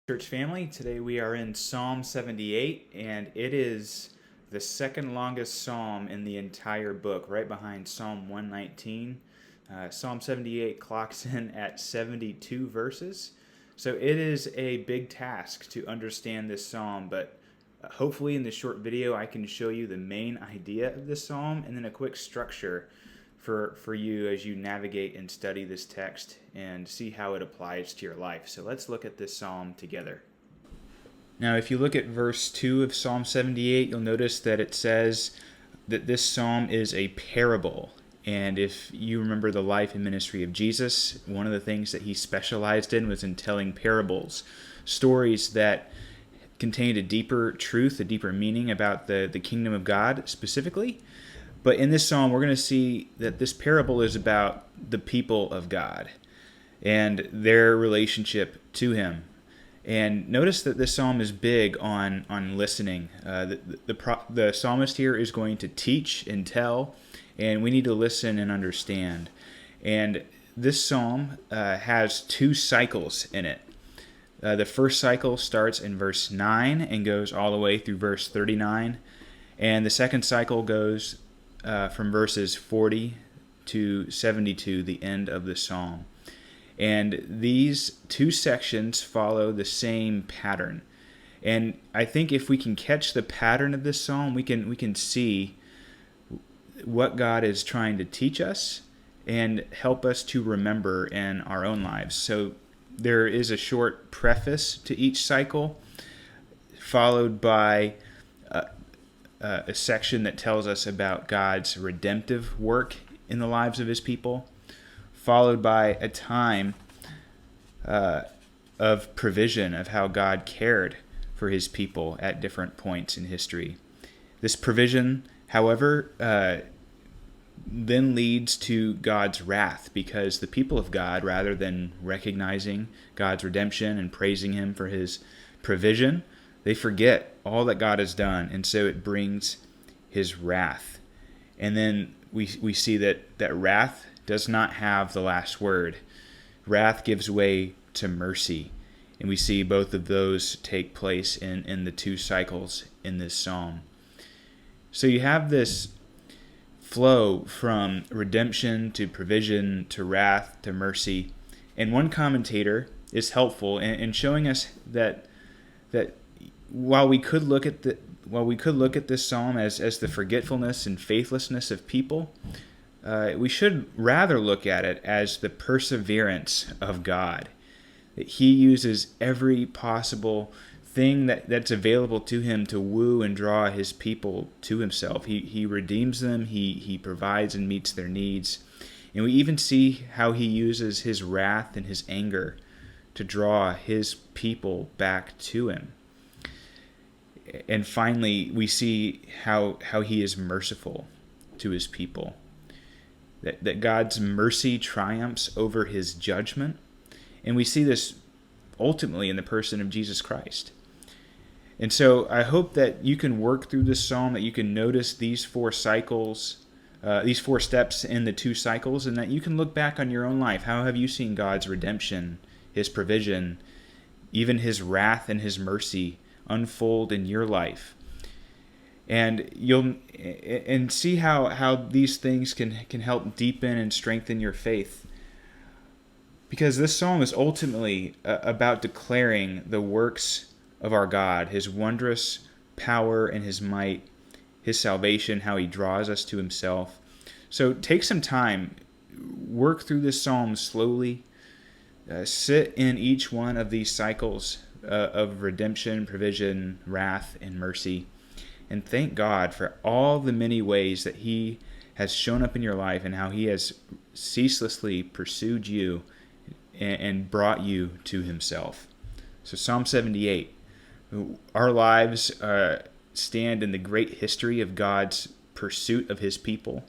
Church family, today we are in Psalm 78, and it is the second longest psalm in the entire book, right behind Psalm 119. Psalm 78 clocks in at 72 verses, so it is a big task to understand this psalm, but hopefully in this short video I can show you the main idea of this psalm and then a quick structure for you as you navigate and study this text and see how it applies to your life. So let's look at this psalm together. Now, if you look at verse 2 of Psalm 78, you'll notice that it says that this psalm is a parable. And if you remember the life and ministry of Jesus, one of the things that he specialized in was in telling parables, stories that contained a deeper truth, a deeper meaning about the kingdom of God specifically. But in this psalm, we're going to see that this parable is about the people of God and their relationship to him. And notice that this psalm is big on listening. The psalmist here is going to teach and tell, and we need to listen and understand. And this psalm has two cycles in it. The first cycle starts in verse 9 and goes all the way through verse 39. And the second cycle goes from verses 40 to 72, the end of the psalm. And these two sections follow the same pattern. And I think if we can catch the pattern of this psalm, we can see what God is trying to teach us and help us to remember in our own lives. So there is a short preface to each cycle, followed by a section that tells us about God's redemptive work in the lives of his people, followed by a time of provision of how God cared for his people at different points in history. This provision, however, then leads to God's wrath, because the people of God, rather than recognizing God's redemption and praising him for his provision, they forget all that God has done, and so it brings his wrath. And then we see that wrath does not have the last word. Wrath gives way to mercy, and we see both of those take place in the two cycles in this psalm. So you have this flow from redemption to provision to wrath to mercy, and one commentator is helpful in showing us that while we could look at this psalm as the forgetfulness and faithlessness of people, we should rather look at it as the perseverance of God. That he uses every possible thing that's available to him to woo and draw his people to himself. He redeems them, he provides and meets their needs. And we even see how he uses his wrath and his anger to draw his people back to him. And finally, we see how he is merciful to his people. That God's mercy triumphs over his judgment. And we see this ultimately in the person of Jesus Christ. And so I hope that you can work through this psalm, that you can notice these four cycles, these four steps in the two cycles, and that you can look back on your own life. How have you seen God's redemption, his provision, even his wrath and his mercy unfold in your life? And you'll see how these things can help deepen and strengthen your faith. Because this psalm is ultimately about declaring the works of our God, his wondrous power and his might, his salvation, how he draws us to himself. So take some time, work through this psalm slowly, sit in each one of these cycles of redemption, provision, wrath, and mercy, and thank God for all the many ways that he has shown up in your life and how he has ceaselessly pursued you and brought you to himself. So Psalm 78, our lives stand in the great history of God's pursuit of his people.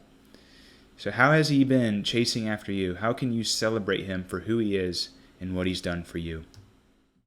So how has he been chasing after you? How can you celebrate him for who he is and what he's done for you?